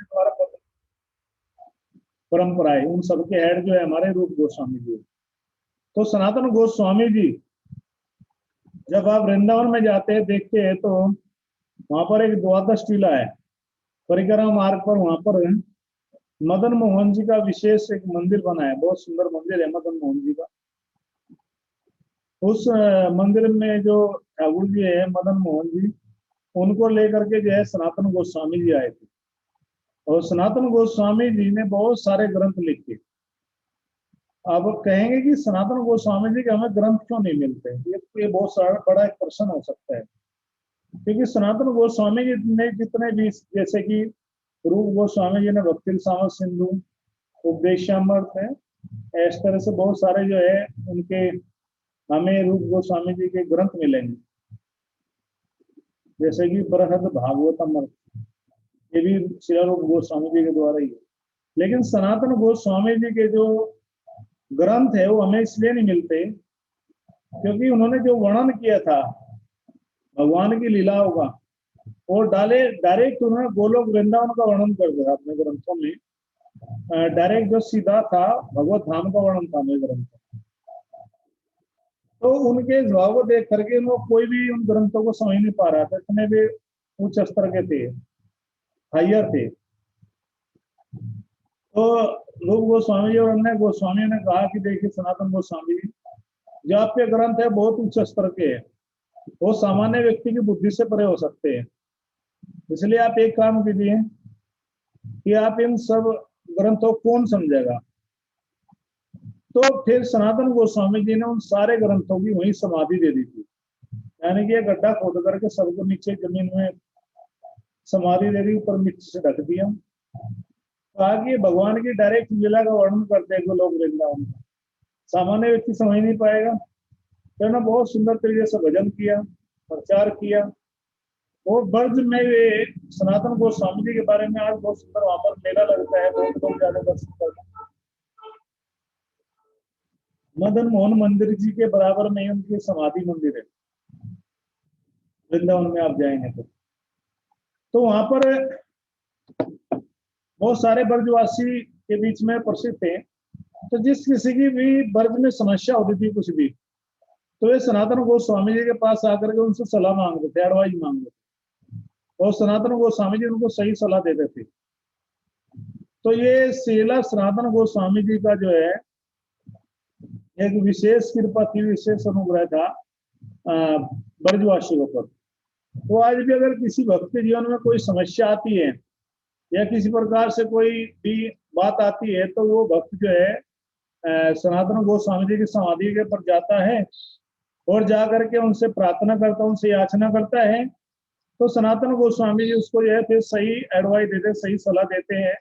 द्वारा परंपरा है, उन सबके हेड जो है हमारे रूप गोस्वामी जी। तो सनातन गोस्वामी जी जब आप वृंदावन में जाते हैं देखते हैं तो वहां पर एक द्वादश टीला है, परिक्रमा मार्ग पर, वहां पर मदन मोहन जी का विशेष एक मंदिर बना है, बहुत सुंदर मंदिर है मदन मोहन जी का। उस मंदिर में जो ठाकुर जी है मदन मोहन जी, उनको लेकर के जो है सनातन गोस्वामी जी आए थे। और सनातन गोस्वामी जी ने बहुत सारे ग्रंथ लिखे। अब कहेंगे कि सनातन गोस्वामी जी के हमें ग्रंथ क्यों नहीं मिलते, ये बहुत सारा बड़ा एक प्रश्न हो सकता है। क्योंकि सनातन गोस्वामी जी ने जितने भी, जैसे कि रूप गोस्वामी जी ने भक्ति रसामृत सिंधु, उपदेशामृत है, इस तरह से बहुत सारे जो है उनके हमें रूप गोस्वामी जी के ग्रंथ मिलेंगे, जैसे कि बृहद भागवतमृत, ये भी श्री रूप गोस्वामी जी के द्वारा ही है। लेकिन सनातन गोस्वामी जी के जो ग्रंथ है वो हमें इसलिए नहीं मिलते क्योंकि उन्होंने जो वर्णन किया था भगवान की लीलाओं का, वो डायरेक्ट उन्होंने गोलोक वृंदावन का वर्णन कर दिया अपने ग्रंथों में। डायरेक्ट जो सीधा था भगवत धाम का वर्णन था मेरे ग्रंथ। तो उनके जवाब को देख करके वो कोई भी उन ग्रंथों को समझ नहीं पा रहा था, इतने भी उच्च स्तर के थे, हायर थे। तो रूप गोस्वामी जी और अन्य गोस्वामी ने कहा कि देखिए सनातन गोस्वामी जी, जो आपके ग्रंथ है बहुत उच्च स्तर के हैं, वो सामान्य व्यक्ति की बुद्धि से परे हो सकते हैं। इसलिए आप एक काम कीजिए कि आप इन सब ग्रंथों को कौन समझेगा। तो फिर सनातन गोस्वामी जी ने उन सारे ग्रंथों की वही समाधि दे दी थी, यानी कि एक गड्ढा खोद करके सबको नीचे जमीन में समाधि दे दी, ऊपर मिट्टी से ढक दिया। कहा कि भगवान की डायरेक्ट लीला का वर्णन करते हैं लोग वृंदावन में, सामान्य व्यक्ति समझ नहीं पाएगा। तो उन्होंने बहुत सुंदर तरीके से भजन किया, प्रचार किया। और ब्रज में ये सनातन गोस्वामी जी के बारे में आज बहुत सुंदर वहां पर मेला लगता है, बहुत लोग ज्यादा दर्शन करते हैं। मदन मोहन मंदिर जी के बराबर में उनकी समाधि मंदिर है, वृंदावन में आप जाएंगे तो वहां पर बहुत सारे ब्रजवासी के बीच में प्रसिद्ध थे। तो जिस किसी की भी ब्रज में समस्या होती थी कुछ भी, तो ये सनातन गोस्वामी जी के पास आकर के उनसे सलाह मांगते थे, एडवाइस मांगते थे, और सनातन गोस्वामी जी उनको सही सलाह देते थे। तो ये श्रीला सनातन गोस्वामी जी का जो है एक विशेष कृपा थी, विशेष अनुग्रह था ब्रजवासियों पर। तो आज भी अगर किसी भक्त के जीवन में कोई समस्या आती है या किसी प्रकार से कोई भी बात आती है, तो वो भक्त जो है सनातन गोस्वामी जी की समाधि के पर जाता है और जाकर के उनसे प्रार्थना करता है, उनसे याचना करता है। तो सनातन गोस्वामी जी उसको जो है फिर सही एडवाइस देते, सही सलाह देते हैं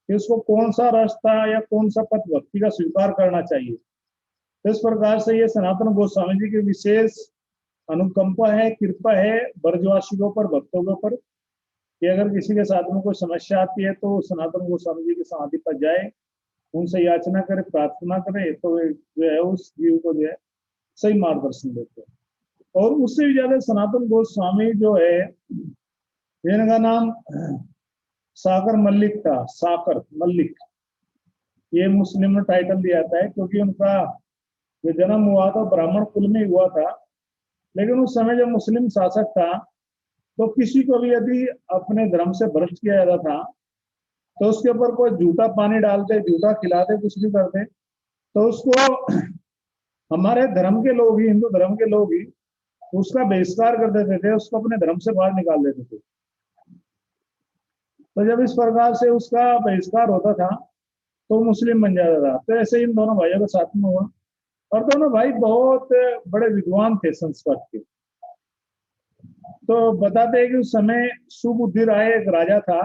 कि उसको कौन सा रास्ता या कौन सा पथ भक्ति का स्वीकार करना चाहिए। तो इस प्रकार से ये सनातन गोस्वामी जी की विशेष अनुकंपा है, कृपा है ब्रजवासियों पर, भक्तों के ऊपर, कि अगर किसी के साथ में कोई समस्या आती है तो सनातन गोस्वामी जी की समाधि पर जाए, उनसे याचना करे, प्रार्थना करे, तो जो है उस जीव को जो है सही मार्गदर्शन देते हैं। और उससे भी ज्यादा सनातन गोस्वामी जो है, जिनका नाम साकर मल्लिक था, साकर मल्लिक, ये मुस्लिम में टाइटल दिया जाता है क्योंकि उनका जो जन्म हुआ था ब्राह्मण कुल में हुआ था। लेकिन उस समय जब मुस्लिम शासक था तो किसी को भी यदि अपने धर्म से भ्रष्ट किया जाता था तो उसके ऊपर कोई झूठा पानी डालते, झूठा खिलाते, कुछ भी करते, तो उसको हमारे धर्म के लोग ही, हिंदू धर्म के लोग ही उसका बहिष्कार कर देते थे, उसको अपने धर्म से बाहर निकाल देते थे। तो जब इस प्रकार से उसका बहिष्कार होता था तो मुस्लिम बन जाता था। तो ऐसे इन दोनों भाइयों के साथ में हुआ, और दोनों भाई बहुत बड़े विद्वान थे संस्कृत के। तो बताते हैं कि उस समय सुबुद्धि राय एक राजा था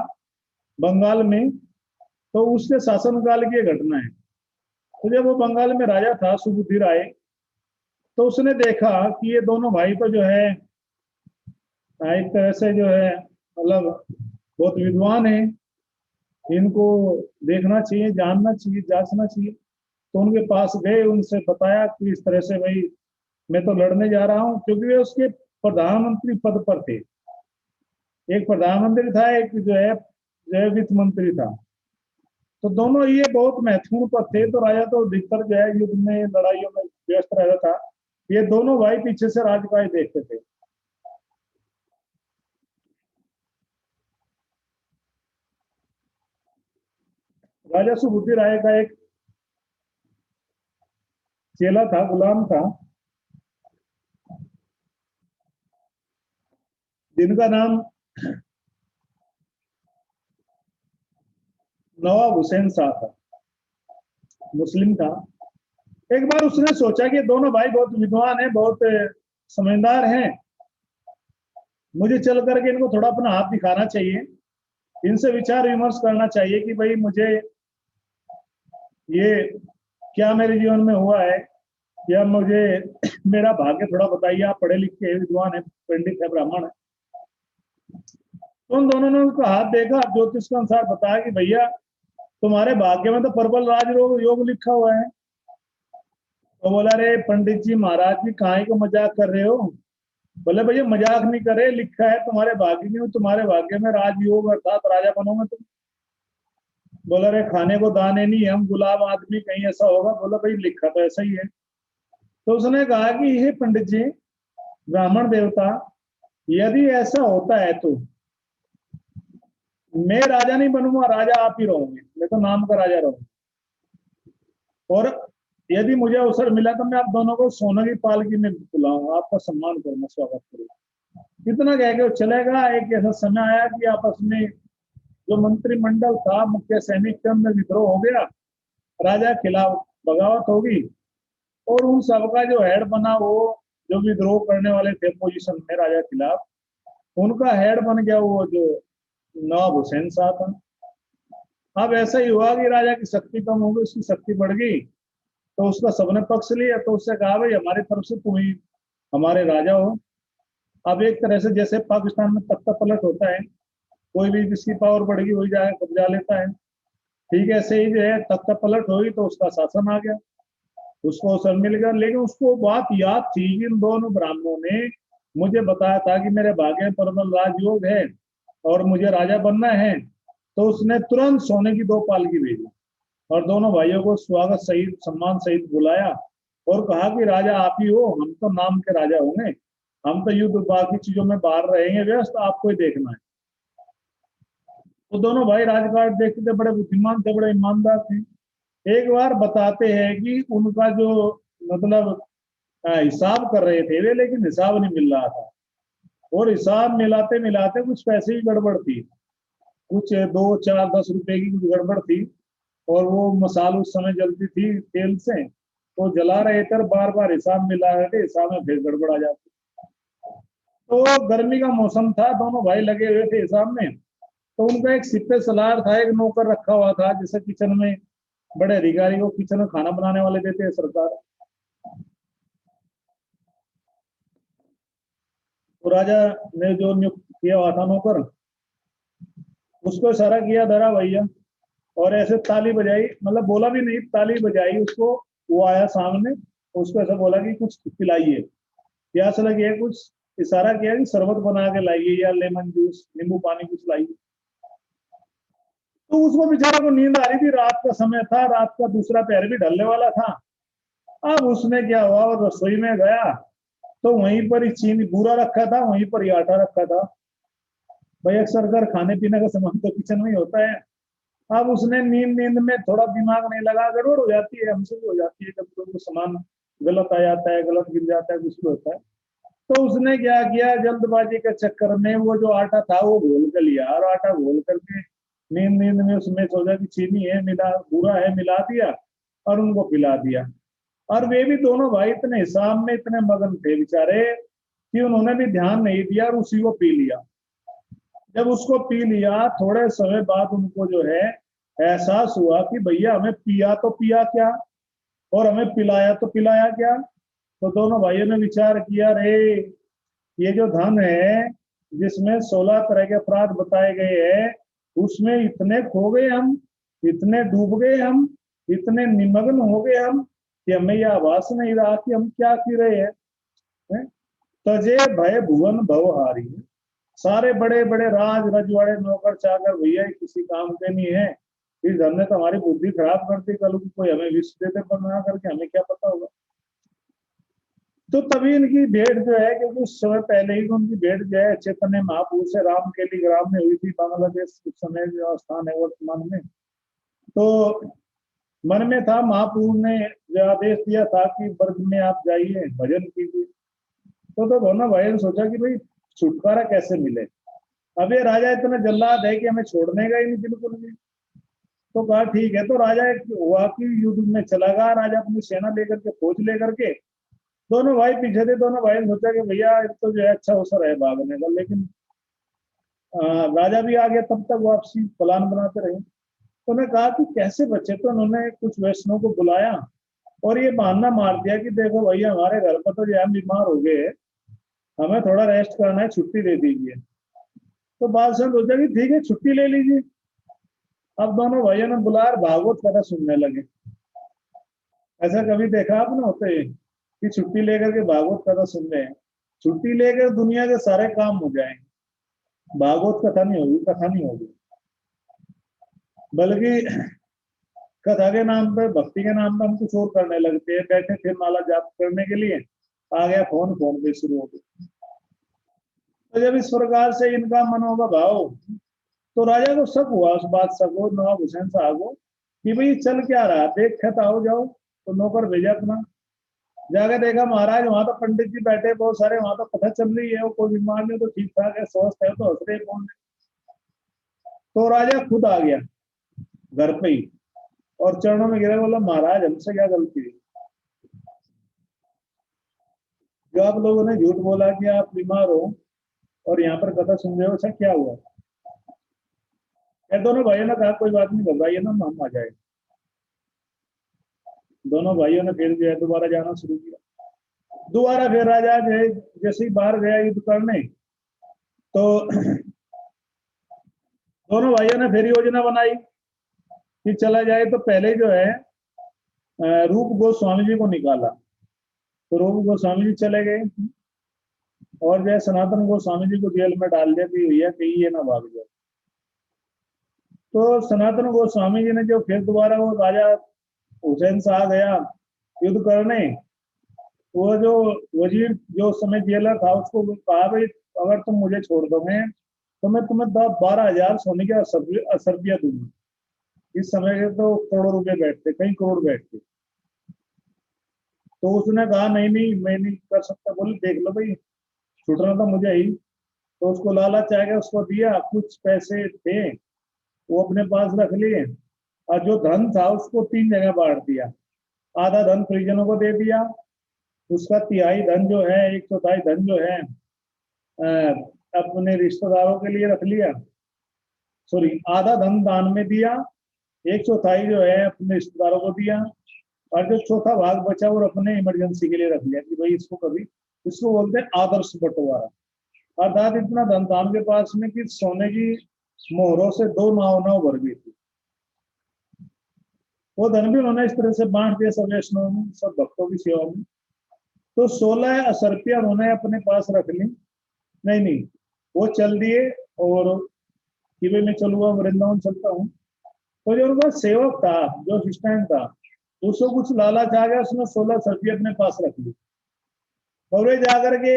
बंगाल में, तो उसके शासनकाल की घटना है। तो जब वो बंगाल में राजा था सुबुद्धि राय, तो उसने देखा कि ये दोनों भाई तो जो है एक तरह से जो है मतलब बहुत विद्वान है, इनको देखना चाहिए, जानना चाहिए, जांचना चाहिए। तो उनके पास गए, उनसे बताया कि इस तरह से भाई मैं तो लड़ने जा रहा हूँ, क्योंकि वे उसके प्रधानमंत्री पद पर थे। एक प्रधानमंत्री था, एक जो है जो है वित्त मंत्री था। तो दोनों ये बहुत महत्वपूर्ण पद थे। तो राजा तो अधिकतर जो है युद्ध में, लड़ाइयों में व्यस्त रहता था। ये दोनों भाई पीछे से राजकाज देखते थे। राजा सुबुद्धि राय का एक चेला था, गुलाम था, जिनका नाम नवाब हुसैन शाह था, मुस्लिम था। एक बार उसने सोचा कि दोनों भाई बहुत विद्वान हैं, बहुत समझदार हैं, मुझे चल करके इनको थोड़ा अपना हाथ दिखाना चाहिए, इनसे विचार विमर्श करना चाहिए कि भाई मुझे ये क्या मेरे जीवन में हुआ है, या मुझे मेरा भाग्य थोड़ा बताइए। आप पढ़े लिखे विद्वान है, पंडित है, ब्राह्मण है। तो उन दोनों ने उसका हाथ देखा, ज्योतिष के अनुसार बताया कि भैया तुम्हारे भाग्य में तो प्रबल राज योग लिखा हुआ है। तो बोला, रे पंडित जी महाराज जी कहाँ को मजाक कर रहे हो? बोले भैया मजाक नहीं करे, लिखा है तुम्हारे भाग्य में, तुम्हारे भाग्य में राजयोग अर्थात राजा बनोगे तुम। बोला, रे खाने को दाने नहीं, हम गुलाब आदमी, कहीं ऐसा होगा? बोला भाई लिखा तो ऐसा ही है। तो उसने कहा कि हे पंडित जी, ब्राह्मण देवता, यदि ऐसा होता है तो मैं राजा नहीं बनूंगा, राजा आप ही रहोगे, मैं तो नाम का राजा रहूंगा। और यदि मुझे अवसर मिला तो मैं आप दोनों को सोने की पालकी में बुलाऊंगा, आपका सम्मान करूंगा, स्वागत करूंगा। इतना कह के चलेगा। एक ऐसा समय आया कि आपस में जो मंत्रिमंडल था, मुख्य सैनिक के अंदर विद्रोह हो गया, राजा खिलाफ बगावत होगी, और उन सबका जो हेड बना, वो जो विद्रोह करने वाले थे पोजीशन में राजा खिलाफ, उनका हेड बन गया वो जो नवाब हुसैन शाह था। अब ऐसा ही हुआ कि राजा की शक्ति कम हो गई, उसकी शक्ति बढ़ गई, तो उसका सबने पक्ष लिया। तो उससे कहा भाई हमारी तरफ से तुम ही हमारे राजा हो। अब एक तरह से जैसे पाकिस्तान में तख्ता पलट होता है, कोई भी जिसकी पावर बढ़ गई वही जाके कब्जा लेता है, ठीक है, ऐसे ही जो है तख्ता पलट हुई तो उसका शासन आ गया, उसको अवसर मिल गया। लेकिन उसको बात याद थी कि इन दोनों ब्राह्मणों ने मुझे बताया था कि मेरे भाग्य में प्रबल राजयोग है और मुझे राजा बनना है। तो उसने तुरंत सोने की 2 पालकी भेजी और दोनों भाइयों को स्वागत सहित, सम्मान सहित बुलाया और कहा कि राजा आप ही हो, हम तो नाम के राजा होंगे, हम तो युद्ध बाकी चीजों में बाहर रहेंगे व्यस्त, आपको ही देखना है। तो दोनों भाई राजकाज देखते थे, बड़े बुद्धिमान थे, बड़े ईमानदार थे। एक बार बताते हैं कि उनका जो मतलब हिसाब कर रहे थे वे, लेकिन हिसाब नहीं मिल रहा था, और हिसाब मिलाते मिलाते कुछ पैसे की गड़बड़ थी, कुछ 2, 4, 10 रुपए की कुछ गड़बड़ थी। और वो मसाल उस समय जलती थी तेल से, तो जला रहे थे, बार बार हिसाब मिला रहे थे, हिसाब में फिर गड़बड़ आ जाती। तो गर्मी का मौसम था, दोनों भाई लगे हुए थे हिसाब में। तो उनका एक सिपे सलार था, एक नौकर रखा हुआ था, जैसे किचन में बड़े अधिकारी को किचन में खाना बनाने वाले देते हैं सरकार। तो राजा ने जो नियुक्त किया हुआ था नौकर, उसको इशारा किया, धरा भैया, और ऐसे ताली बजाई, मतलब बोला भी नहीं, ताली बजाई उसको। वो आया सामने, उसको ऐसा बोला कि कुछ पिलाइए, प्यास लगी है कुछ, इशारा किया कि शरबत बना के लाइए या लेमन जूस, नींबू पानी कुछ लाइए। तो उसको बेचारा को नींद आ रही थी, रात का समय था, रात का दूसरा पैर भी ढलने वाला था। अब उसने क्या हुआ, वो रसोई में गया तो वहीं पर ही चीनी बूरा रखा था, वहीं पर ही आटा रखा था। भाई अक्सर कर खाने पीने का सामान तो किचन में ही होता है। अब उसने नींद नींद में थोड़ा दिमाग नहीं लगा, गड़बड़ हो जाती है, हमसे भी हो जाती है, कभी कोई सामान गलत आ जाता है, गलत गिर जाता है, कुछ भी होता है। तो उसने क्या किया, जल्दबाजी के चक्कर में वो जो आटा था वो घोल कर लिया, और आटा घोल करके नींद नींद में उसमें सोचा कि चीनी है, मिला बुरा है, मिला दिया और उनको पिला दिया। और वे भी दोनों भाई इतने हिसाब में इतने मगन थे बेचारे कि उन्होंने भी ध्यान नहीं दिया और उसी को पी लिया। जब उसको पी लिया, थोड़े समय बाद उनको जो है एहसास हुआ कि भैया हमें पिया तो पिया क्या, और हमें पिलाया तो पिलाया क्या। तो दोनों भाइयों ने विचार किया, रे ये जो धन है जिसमें 16 तरह के अपराध बताए गए हैं, उसमें इतने खो गए हम, इतने डूब गए हम, इतने निमग्न हो गए हम कि हमें यह आभास नहीं रहा कि हम क्या पी रहे हैं। तजे भय भुवन भवहारी, सारे बड़े बड़े राज रजवाड़े नौकर चाकर भैया ये किसी काम के नहीं है, इस धन ने तो हमारी बुद्धि खराब कर दी, कल को कोई हमें विष देते बना करके, हमें क्या पता होगा। तो तभी इनकी भेंट जो है, क्योंकि उस समय पहले ही उनकी भेंट जो है चैतन्य महापुरुष से रामकेली ग्राम में हुई थी, बांग्लादेश उस समय जो स्थान है वर्तमान में। तो मन में था, महापुरुष ने जो आदेश दिया था कि वर्ग में आप जाइए भजन कीजिए। तो दोनों भाई ने सोचा कि भाई छुटकारा कैसे मिले। अब ये राजा इतना जल्लाद है कि हमें छोड़ने का ही नहीं बिल्कुल भी। तो कहा ठीक है। तो राजा हुआ कि युद्ध में चला गया, राजा अपनी सेना लेकर के, फौज लेकर के। दोनों भाई पीछे थे। दोनों भाई ने सोचा कि भैया तो जो है अच्छा अवसर है भागने का, लेकिन राजा भी आ गया, तब तक वापसी प्लान बनाते रहे। तो उन्होंने कहा कि कैसे बचे। तो उन्होंने कुछ वैष्णव को बुलाया और ये बहाना मार दिया कि देखो भैया हमारे घर पर तो जो हम बीमार हो गए, हमें थोड़ा रेस्ट करना है, छुट्टी दे दीजिए। तो बादशाह ने सोचा कि ठीक है छुट्टी ले लीजिए। अब दोनों भाइयों ने बुलाया, भागवत कथा सुनने लगे। ऐसा कभी देखा आपने होते कि छुट्टी लेकर के भागवत कथा सुन रहे हैं? छुट्टी लेकर दुनिया के सारे काम हो जाएंगे, भागवत कथा नहीं होगी, कथा नहीं होगी। बल्कि कथा के नाम पे, भक्ति के नाम पे हम कुछ और करने लगते हैं। बैठे थे माला जाप करने के लिए, आ गया फोन, फोन पे शुरू हो गया। तो जब इस प्रकार से इनका मनोगा भाव, तो राजा को शक हुआ, उस बादशाह को, नवाब हुसैन साहब को, कि भाई चल क्या रहा, देख खत आओ जाओ। तो नौकर भेजा अपना, जाके देखा महाराज वहां तो पंडित जी बैठे बहुत सारे, वहां तो कथा चल रही है, वो कोई बीमार नहीं, तो ठीक ठाक है, स्वस्थ है, तो हंस रहे कौन है। तो राजा खुद आ गया घर पे ही और चरणों में गिरा, बोला महाराज हमसे क्या गलती हुई, जो आप लोगों ने झूठ बोला कि आप बीमार हो और यहाँ पर कथा सुन रहे हो, ऐसा क्या हुआ। दोनों भाइयों ने कहा कोई बात नहीं, घबराइए ना, हम आ जाए। दोनों भाइयों ने फिर जो है दोबारा जाना शुरू किया। दोबारा फिर राजा जो है जैसे ही बाहर गया युद्ध करने, तो दोनों भाइयों ने फिर योजना बनाई कि चला जाए। तो पहले जो है रूप गोस्वामी जी को निकाला। तो रूप गोस्वामी जी चले गए और जो है सनातन गोस्वामी जी को जेल में डाल दिया कि भैया कहीं ये ना भाग जाए। तो सनातन गोस्वामी जी ने जो फिर दोबारा वो राजा हुसैन शाह गया युद्ध करने, वो जो वजीर जो समय जेलर था उसको कहा भाई अगर तुम मुझे छोड़ दोगे तो मैं तुम्हें 12,000 सोने के असरबिया दूंगा। इस समय के तो करोड़ों रुपए बैठते, कई करोड़ बैठते। तो उसने कहा नहीं नहीं मैं नहीं कर सकता। बोले देख लो भाई छूटना तो मुझे ही। तो उसको लालच आ गया, उसको दिया, कुछ पैसे थे वो अपने पास रख लिए, और जो धन था उसको 3 जगह बांट दिया। आधा धन परिजनों को दे दिया, उसका तिहाई धन जो है, 1/4 धन जो है अपने रिश्तेदारों के लिए रख लिया। सॉरी, आधा धन दान में दिया, 1/4 जो है अपने रिश्तेदारों को दिया, और जो चौथा भाग बचा वो अपने इमरजेंसी के लिए रख लिया कि भाई इसको कभी, इसको बोलते हैं आदर्श बंटवारा। अर्थात इतना धन था उनके पास में कि सोने की मोहरों से 2 नाव भर गई थी। वो धन भी उन्होंने इस तरह से बांट दिया सब वैष्णव में, सब भक्तों की सेवा में। तो 16 असरपिया उन्होंने अपने पास रख ली। नहीं नहीं, वो चल दिए और कि भाई मैं चलूंगा, वृंदावन चलता हूँ। तो जो उनका सेवक था, जो असिस्टेंट था, उसको कुछ लालच आ गया, उसने 16 सरपिया अपने पास रख ली। और वे जाकर के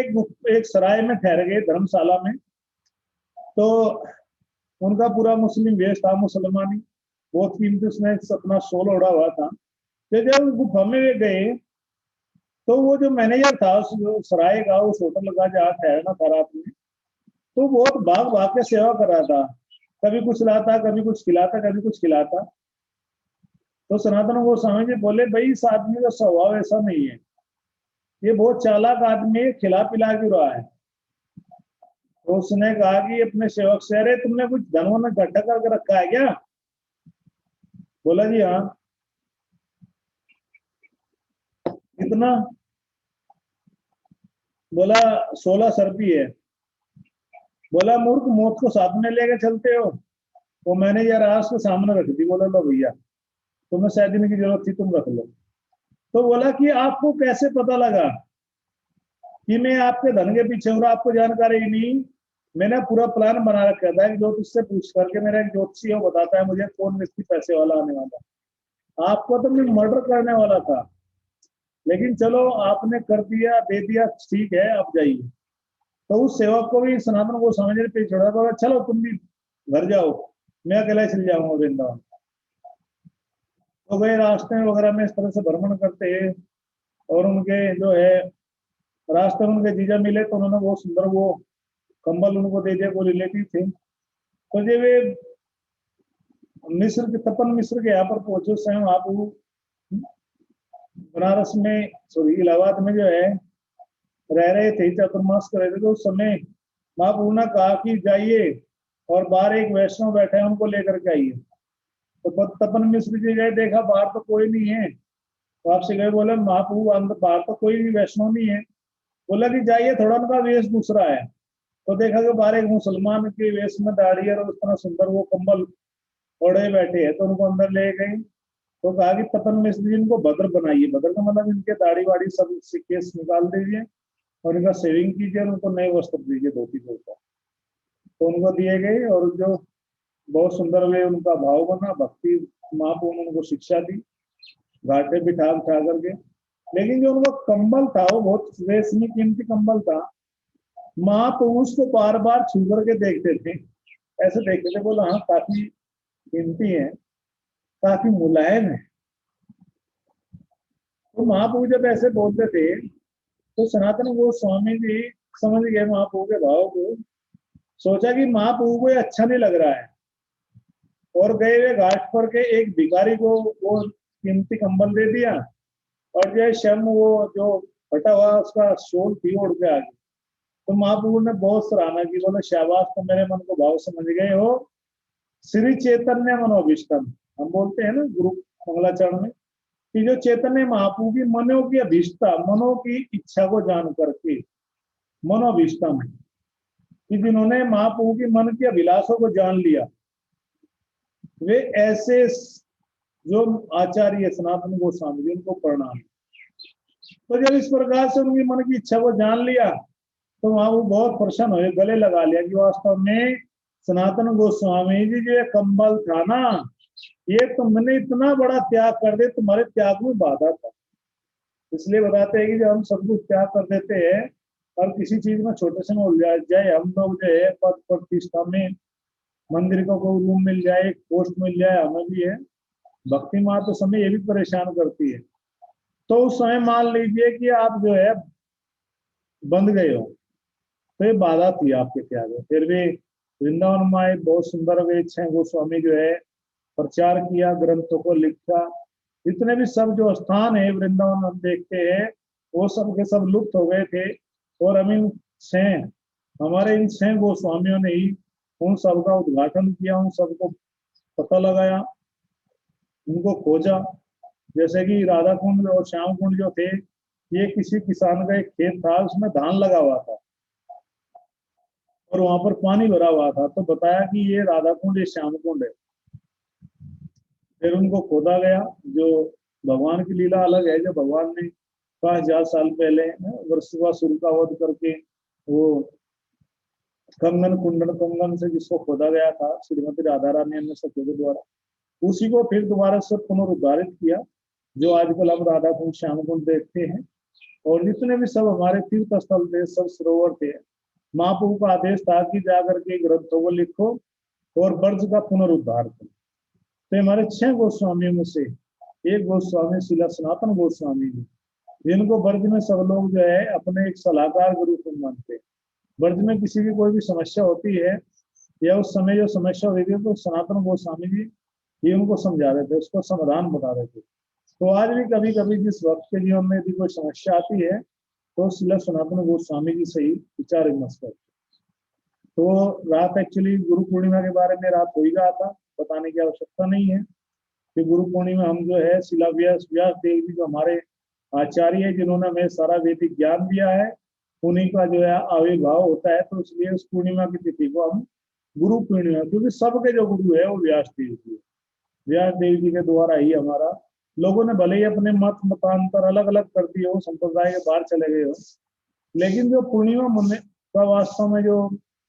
एक सराय में ठहर गए, धर्मशाला में। तो उनका पूरा मुस्लिम वेश था, मुसलमानी, बहुत कीमती, उसने अपना शोल ओढ़ा हुआ था। तो जब गुफा में वे गए, तो वो जो मैनेजर था उस सराय का, उस होटल का जहाँ ठहरना था रात में, तो बहुत भाग भाग के सेवा कर रहा था। कभी कुछ लाता, कभी कुछ खिलाता, कभी कुछ खिलाता। तो सनातन गोस्वामी जी बोले भाई इस आदमी का स्वभाव ऐसा नहीं है, ये बहुत चालाक आदमी है, खिला पिला क्यों रहा है। तो उसने कहा कि अपने सेवक से, अरे तुमने कुछ धन वन इकट्ठा करके रखा है क्या? बोला जी हाँ। कितना? बोला 16 सरपी है। बोला मूर्ख, मौत को साथ में लेके चलते हो? वो मैंने यार आज के सामने रख दी। बोला लो भैया, तुम्हें शायद इनकी जरूरत थी, तुम रख लो। तो बोला कि आपको कैसे पता लगा कि मैं आपके धन के पीछे हूँ? आपको जानकारी ही नहीं मैंने पूरा प्लान बना रखा था कि ज्योतिष से पूछ करके, मेरा एक ज्योतिषी है वो बताता है मुझे कौन व्यक्ति पैसे वाला आने वाला है। आपको तो मैं मर्डर करने वाला था, लेकिन चलो आपने कर दिया, दे दिया, ठीक है, आप जाइए। तो उस सेवक को भी सनातन गोस्वामी जी ने पीछे छोड़ा, बोला चलो तुम भी घर जाओ, मैं अकेला ही चल जाऊंगा वृंदावन। तो गए रास्ते वगैरह में इस तरह से भ्रमण करते हैं, और उनके जो है रास्ते में उनके जीजा मिले तो उन्होंने वो सुंदर वो कंबल उनको दे दिया, वो रिलेटिव थे। तो जब वे मिस्र के तपन मिस्र के यहाँ पर पहुंचे, स्वयं आप वो बनारस में, सॉरी इलाहाबाद में जो है रह रहे थे, चातुर्मास कर रहे थे, तो उस समय महाप्रभु ने कहा कि जाइए और बाहर एक वैष्णव बैठे हैं उनको लेकर के आइए। तो तपन मिश्र जी गए, देखा बाहर तो कोई नहीं है। तो आपसे गए, बोले महाप्रभु अंदर बाहर तो कोई भी वैष्णव नहीं है। बोला कि जाइए, थोड़ा उनका वेश दूसरा है। तो देखा कि बाहर एक मुसलमान के वेश में दाढ़ी और उस तरह सुंदर वो कंबल ओढ़े बैठे हैं, तो उनको अंदर ले गए। तो कहा कि तपन मिश्र जी इनको भद्र बनाइए, भद्र का मतलब इनके दाढ़ी वाड़ी सब से केस निकाल दीजिए और इनका सेविंग कीजिए और उनको नए वस्त्र दीजिए, धोती के ऊपर। तो उनको दिए गए, और जो बहुत सुंदर वे उनका भाव बना, भक्ति महाप्रभु ने उनको शिक्षा दी घाटे बिठा बिठा करके। लेकिन जो उनका कंबल था वो बहुत रेशमी कीमती कंबल था। महाप्रभु उसको बार बार छू करके देखते थे, ऐसे देखते थे, बोला हाँ काफी कीमती है, काफी मुलायम है। तो महाप्रभु जब ऐसे बोलते थे तो सनातन गोस्वामी जी समझ गए महाप्रभु के भाव को। सोचा कि महाप्रभु को ये अच्छा नहीं लग रहा है, और गए हुए घाट पर के एक भिखारी को वो कीमती कंबल दे दिया, और जो शर्म वो जो फटा हुआ उसका शोल थी ओढ़ के आ गई। तो महाप्रभु ने बहुत सराहना की, बोले शाबाश, तो मेरे मन को भाव समझ गए हो। श्री चैतन्य मनोभिष्टम, हम बोलते हैं ना गुरु मंगलाचरण में कि जो चैतन्य महाप्रभु की मनो की अभिष्टा, मनो की इच्छा को जान करके, मनोभिष्टम, कि जिन्होंने महाप्रभु की मन की अभिलाषों को जान लिया, वे ऐसे जो आचार्य सनातन गोस्वामी जी, उनको प्रणाम। तो जब इस प्रकार से उनकी मन की इच्छा को जान लिया तो वहां वो बहुत प्रसन्न हुए, गले लगा लिया कि वास्तव में सनातन गोस्वामी जी जो कंबल था ना, ये तुमने इतना बड़ा त्याग कर दे, तुम्हारे त्याग में बाधा था। इसलिए बताते हैं कि जब हम सब कुछ त्याग कर देते हैं और किसी चीज में छोटे से में उलझा जाए, हम लोग जो है पद प्रतिष्ठा में, मंदिर को कोई रूम मिल जाए, एक पोस्ट मिल जाए, हमें भी है भक्ति माँ तो समय ये भी परेशान करती है। तो उस समय मान लीजिए कि आप जो है बंध गए हो, तो ये बाधा थी आपके त्याग में। फिर भी वृंदावन में बहुत सुंदर वे छह गोस्वामी जो है प्रचार किया, ग्रंथों को लिखा। जितने भी सब जो स्थान है वृंदावन हम देखते हैं वो सब के सब लुप्त हो गए थे, और हम इन छह, हमारे इन छह गोस्वामियों ने ही उन सब का उद्घाटन किया, उन सबको पता लगाया, उनको खोजा। जैसे कि राधा कुंड और श्याम कुंड जो थे, ये किसी किसान का एक खेत था, उसमें धान लगा हुआ था और वहां पर पानी भरा हुआ था, तो बताया कि ये राधा कुंड, ये श्याम कुंड है। फिर उनको खोदा गया। जो भगवान की लीला अलग है, जो भगवान ने 5000 साल पहले वर्षासुर का वध करके वो कंगन कुंडन कंगन से जिसको खोदा गया था श्रीमती राधा रानी अन्य सखियों के द्वारा, उसी को फिर दोबारा से पुनरुद्धारित किया, जो आजकल हम राधा कुंड श्याम कुंड देखते हैं। और जितने भी सब हमारे तीर्थ स्थल थे, सब सरोवर थे, महाप्रभु का आदेश था कि जाकर के ग्रंथों को लिखो और ब्रज का पुनरुद्धार करो। तो हमारे छह गोस्वामियों में से एक गोस्वामी शिला सनातन गोस्वामी जी, जिनको ब्रज में सब लोग जो है अपने एक सलाहकार के रूप में मानते हैं। ब्रज में किसी भी कोई भी समस्या होती है या उस समय जो समस्या हुई थी, तो सनातन गोस्वामी जी ये उनको समझा रहे थे, उसको समाधान बता रहे थे। तो आज भी कभी कभी जिस वक्त के जीवन में भी कोई समस्या आती है तो शिला सनातन गोस्वामी जी से ही विचार विमर्श करते। तो रात एक्चुअली गुरु पूर्णिमा के बारे में रात हो ही रहा था, बताने की आवश्यकता नहीं है कि गुरु पूर्णिमा हम जो है शिला व्यास देव जी जो हमारे आचार्य है, जिन्होंने हमें सारा वैदिक ज्ञान दिया है, उन्हीं का जो है आविर्भाव होता है। तो इसलिए उस पूर्णिमा की तिथि को हम गुरु पूर्णिमा, क्योंकि सबके जो गुरु है वो व्यास देव जी है, व्यास देव जी के द्वारा ही हमारा, लोगों ने भले ही अपने मत मतांतर अलग अलग कर दिए हो, संप्रदाय के बाहर चले गए हो, लेकिन जो पूर्णिमा का वास्तव में जो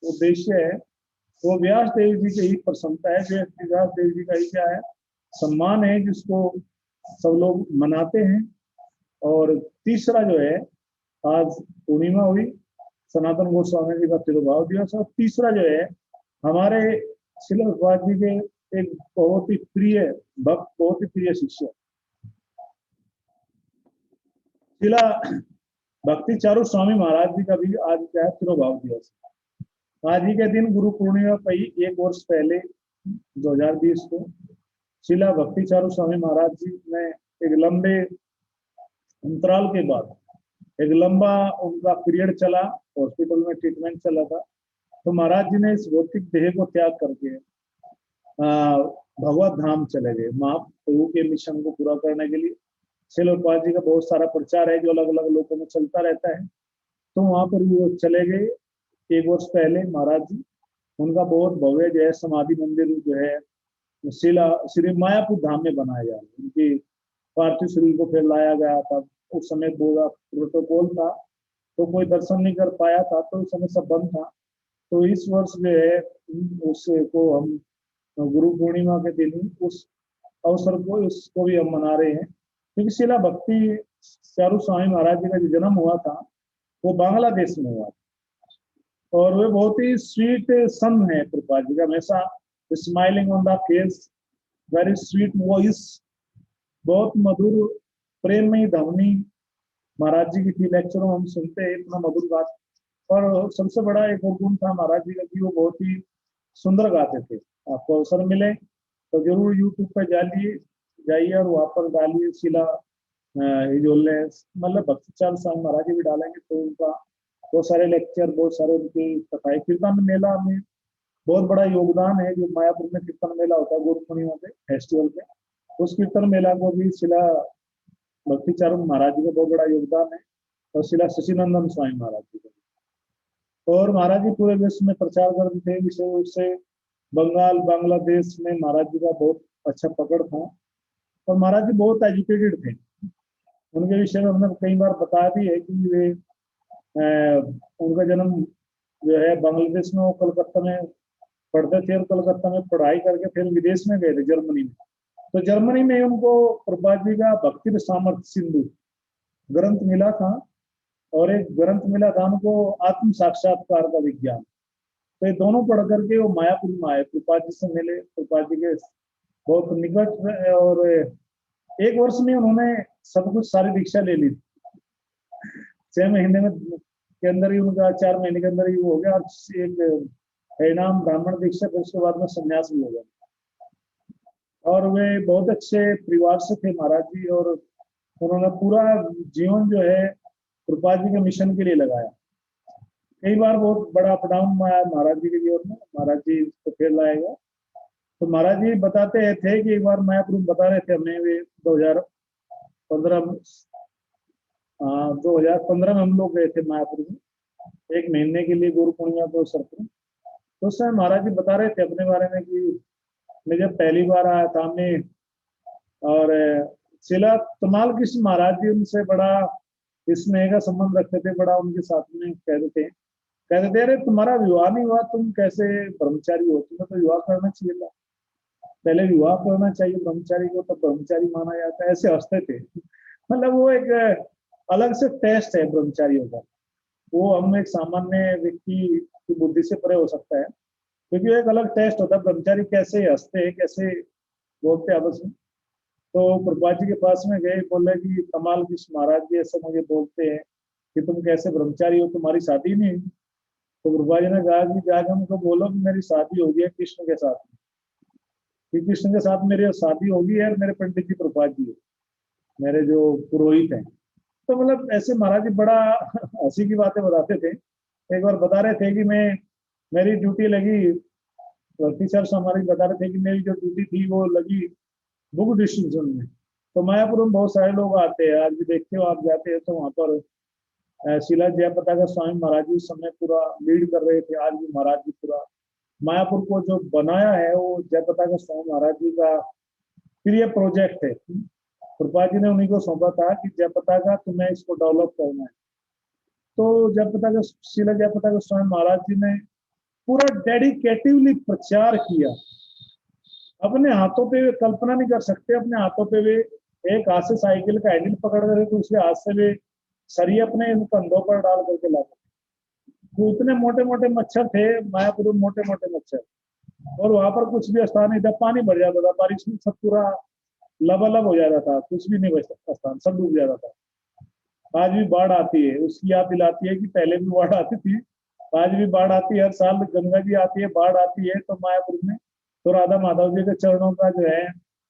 उद्देश्य है वो व्यास देव जी की ही प्रसन्नता है, जो व्यास देव जी का ही क्या है, सम्मान है, जिसको सब लोग मनाते हैं। और तीसरा जो है, आज पूर्णिमा हुई, सनातन गोस्वामी जी का तिरुभाव दिवस, और तीसरा जो है हमारे श्रील प्रभुपाद जी के एक बहुत ही प्रिय भक्त, बहुत ही प्रिय शिष्य श्रीला भक्ति चारू स्वामी महाराज जी का भी आज क्या है, तिरुभाव दिवस। आज ही के दिन गुरु पूर्णिमा पर ही एक वर्ष पहले 2020 को शिला भक्ति चारू स्वामी महाराज जी ने एक लंबे अंतराल के बाद एक लंबा उनका पीरियड चला, हॉस्पिटल में ट्रीटमेंट चला था, तो महाराज जी ने इस भौतिक देह को त्याग करके भगवत धाम चले गए, महाप्रभु के मिशन को पूरा करने के लिए। श्रील प्रभुपाद जी का बहुत सारा प्रचार है जो अलग अलग लोगों में चलता रहता है, तो वहां पर वो चले गए एक वर्ष पहले महाराज जी। उनका बहुत भव्य जो है समाधि मंदिर जो है शिला श्री मायापुर धाम में बनाया गया, उनकी पार्थिव शरीर को फिर लाया गया था। उस समय पूरा प्रोटोकॉल था, तो कोई दर्शन नहीं कर पाया था, तो उस समय सब बंद था। तो इस वर्ष जो है उसको हम गुरु पूर्णिमा के दिन उस अवसर को इसको भी हम मना रहे हैं, क्योंकि शिला भक्ति चारू स्वामी महाराज जी का जो जन्म हुआ था वो बांग्लादेश में हुआ था, और वे बहुत ही स्वीट सन है प्रभुपाद जी का, हमेशा smiling on the face, very sweet voice, बहुत मधुर प्रेममयी ध्वनि महाराज जी की थी। लेक्चरों हम सुनते हैं इतना मधुर बात। और सबसे बड़ा एक और गुण था महाराज जी का कि वो बहुत ही सुंदर गाते थे। आपको अवसर मिले तो जरूर यूट्यूब पर जाइए और वहाँ पर डालिए शिला हिजोलने, मतलब भक्ति चारू स्वामी महाराज जी भी डालेंगे तो उनका बहुत सारे लेक्चर, बहुत सारे उनकी कथाएं। कीर्तन मेला में बहुत बड़ा योगदान है, जो मायापुर में कीर्तन मेला होता है गुरु पूर्णिमा पे फेस्टिवल पे, उस कीर्तन मेला को भी शिला भक्ति चारू महाराज जी का बहुत बड़ा योगदान है, और शिला शशिनंदन स्वामी महाराज जी का। और महाराज जी पूरे विश्व में प्रचार करते थे, विशेष रूप से बंगाल बांग्लादेश में महाराज जी का बहुत अच्छा पकड़ था। और महाराज जी बहुत एजुकेटेड थे, उनके विषय में हमने कई बार बता दी है कि वे उनका जन्म जो है बांग्लादेश में, वो कलकत्ता में पढ़ते थे, और कलकत्ता में पढ़ाई करके फिर विदेश में गए थे, जर्मनी में। तो जर्मनी में उनको प्रभुपाद जी का भक्ति सामर्थ्य सिंधु ग्रंथ मिला था, और एक ग्रंथ मिला था उनको आत्म साक्षात्कार का विज्ञान। तो ये दोनों पढ़ करके वो मायापुर में आए, प्रभुपाद जी से मिले, प्रभुपाद जी के बहुत निकट, और एक वर्ष में उन्होंने सब कुछ सारी दीक्षा ले ली। 6 महीने में के अंदर ही उनका, 4 महीने के अंदर ही हो गया, और एक हरिनाम ब्राह्मण दीक्षा, फिर उसके बाद में संन्यास भी हो गया। और वे बहुत अच्छे परिवार से थे महाराज जी, और उन्होंने पूरा जीवन जो है प्रभुपाद जी के मिशन के लिए लगाया। कई बार बहुत बड़ा अप डाउन आया महाराज जी के जीवन में, महाराज जी को फिर लाएगा। तो महाराज जी बताते थे कि एक बार मायापुर बता रहे थे हमें, वे 2015 में हम लोग गए थे मायापुर में 1 महीने के लिए गुरु पूर्णिमा को अवसर पर। तो उस समय महाराज जी बता रहे थे अपने बारे में कि मैं जब पहली बार आया था मैं, और शिला तमाल कृष्ण महाराज जी उनसे बड़ा स्नेह का संबंध रखते थे, बड़ा उनके साथ में कहते थे अरे तुम्हारा विवाह नहीं हुआ, तुम कैसे ब्रह्मचारी हो, तुम्हें तो विवाह करना चाहिए था, पहले विवाह करना चाहिए ब्रह्मचारी को, तब ब्रह्मचारी माना जाता है, ऐसे हंसते थे। मतलब वो एक अलग से टेस्ट है ब्रह्मचारियों का, वो हम एक सामान्य व्यक्ति की बुद्धि से परे हो सकता है, क्योंकि एक अलग टेस्ट होता है ब्रह्मचारी कैसे हंसते हैं, कैसे बोलते हैं आपस में। तो प्रभुपाद जी के पास में गए, बोले कि कमाल कृष्ण महाराज जी ऐसे मुझे बोलते हैं कि तुम कैसे ब्रह्मचारी हो, तुम्हारी शादी नहीं। तो प्रभुपाद जी ने कहा कि जाकर उनको बोलो कि मेरी शादी हो गई है कृष्ण के साथ, कि कृष्ण के साथ मेरी शादी होगी है, मेरे पंडित जी प्रभुपाद जी मेरे जो पुरोहित हैं। तो मतलब ऐसे महाराज जी बड़ा हंसी की बातें बताते थे। एक बार बता रहे थे कि मेरी ड्यूटी लगी, टीचर हमारी बता रहे थे कि मेरी जो ड्यूटी थी वो लगी बुक डिस्ट्रीब्यूशन में। तो मायापुर में बहुत सारे लोग आते हैं, आज भी देखते हो आप जाते हैं तो वहाँ पर शिला जयपताका स्वामी महाराज जी उस समय पूरा लीड कर रहे थे। आज भी महाराज जी पूरा मायापुर को जो बनाया है वो जयपताका स्वामी महाराज जी का प्रिय प्रोजेक्ट है। प्रभुपाद जी ने उन्हीं को सौंपा था कि जयपताका तुम्हें इसको डेवलप करना है। तो शिला जयपताका स्वामी महाराज जी ने पूरा डेडिकेटिवली प्रचार किया। अपने हाथों पे वे कल्पना नहीं कर सकते, अपने हाथों पे वे एक हाथ से साइकिल का हैंडल पकड़ रहे थे, दूसरे हाथ से वे सरिये अपने कंधों पर डाल करके लाते। तो इतने मोटे मोटे मच्छर थे मायापुर में, मोटे मोटे मच्छर। और वहां पर कुछ भी स्थान नहीं था, पानी भर जाता था, बारिश में सब पूरा लबालब हो जाता था, कुछ भी नहीं बचता, स्थान सब डूब जाता था। आज भी बाढ़ आती है, उसकी याद दिलाती है कि पहले भी बाढ़ आती थी, आज भी बाढ़ आती है, हर साल गंगा जी आती है, बाढ़ आती है, तो मायापुर में तो राधा माधव जी के चरणों का जो है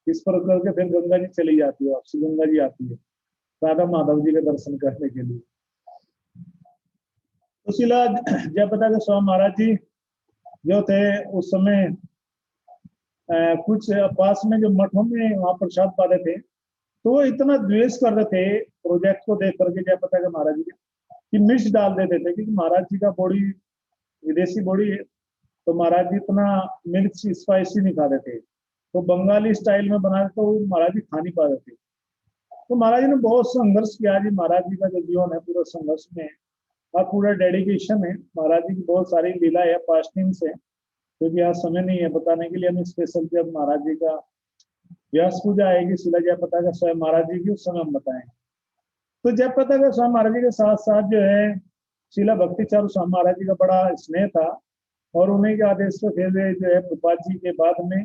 इस पर करके फिर गंगा जी चली जाती है, वापसी गंगा जी आती है राधा माधव जी के दर्शन करने के लिए। तो शिला जयप्रदा के स्वामी महाराज जी जो थे उस समय कुछ पास में जो मठों में वहां प्रसाद पाते थे, तो वो इतना द्वेष कर रहे थे प्रोजेक्ट को देख करके जयप्रदा के महाराज जी कि मिर्च डाल देते थे, क्योंकि महाराज जी का बॉडी विदेशी बॉडी है, तो महाराज जी इतना मिर्च स्पाइसी नहीं खाते थे, तो बंगाली स्टाइल में बना तो महाराज जी खा नहीं पाते थे। तो महाराज जी ने बहुत संघर्ष किया जी, महाराज जी का जो जीवन है पूरा संघर्ष में है और पूरा डेडिकेशन है। महाराज जी की बहुत सारी लीला है, पास्टिंग्स है, क्योंकि आज समय नहीं है बताने के लिए, हम स्पेशल जब महाराज जी का व्यास पूजा आएगी शिला जयप्रदा का स्वयं महाराज जी की, उस समय हम बताएंगे। तो जयप्रदा का स्वामी महाराज जी के साथ साथ जो है शिला भक्ति चारू स्वामी महाराज जी का बड़ा स्नेह था, और उन्हीं के आदेश पर फिर जो है प्रभुपाद जी के बाद में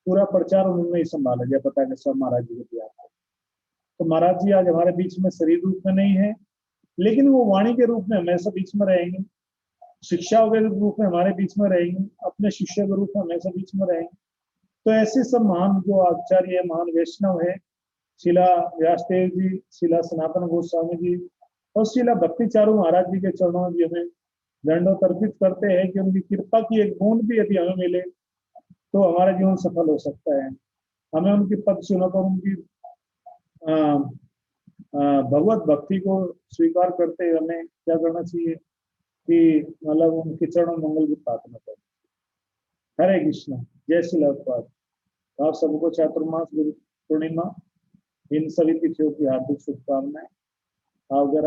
पूरा प्रचार उन्होंने ही संभाला जयप्रदा के स्वामी महाराज जी के दिया। तो महाराज जी आज हमारे बीच में शरीर रूप में नहीं है, लेकिन वो वाणी के रूप में हमेशा बीच में रहेंगे, शिक्षा के रूप में हमारे बीच में रहेंगे, अपने शिष्य के रूप में हमेशा बीच में रहेंगे। तो ऐसे सब महान जो आचार्य है, महान वैष्णव है, शिला व्यासदेव जी, शिला सनातन गोस्वामी जी और शिला भक्ति चारू महाराज जी के चरणों में भी हमें दंडोत अर्पित करते हैं कि उनकी कृपा की एक बूंद भी यदि हमें मिले तो हमारा जीवन सफल हो सकता है। हमें उनकी पद सुनकर उनकी भगवत भक्ति को स्वीकार करते हुए हमें क्या करना चाहिए कि मतलब उनके चरणों मंगल की प्रार्थना करें। हरे कृष्ण, जय श्री प्रभुपाद। आप सबको चातुर्मास गुरु पूर्णिमा इन सभी तिथियों की हार्दिक शुभकामनाएं। आप जरा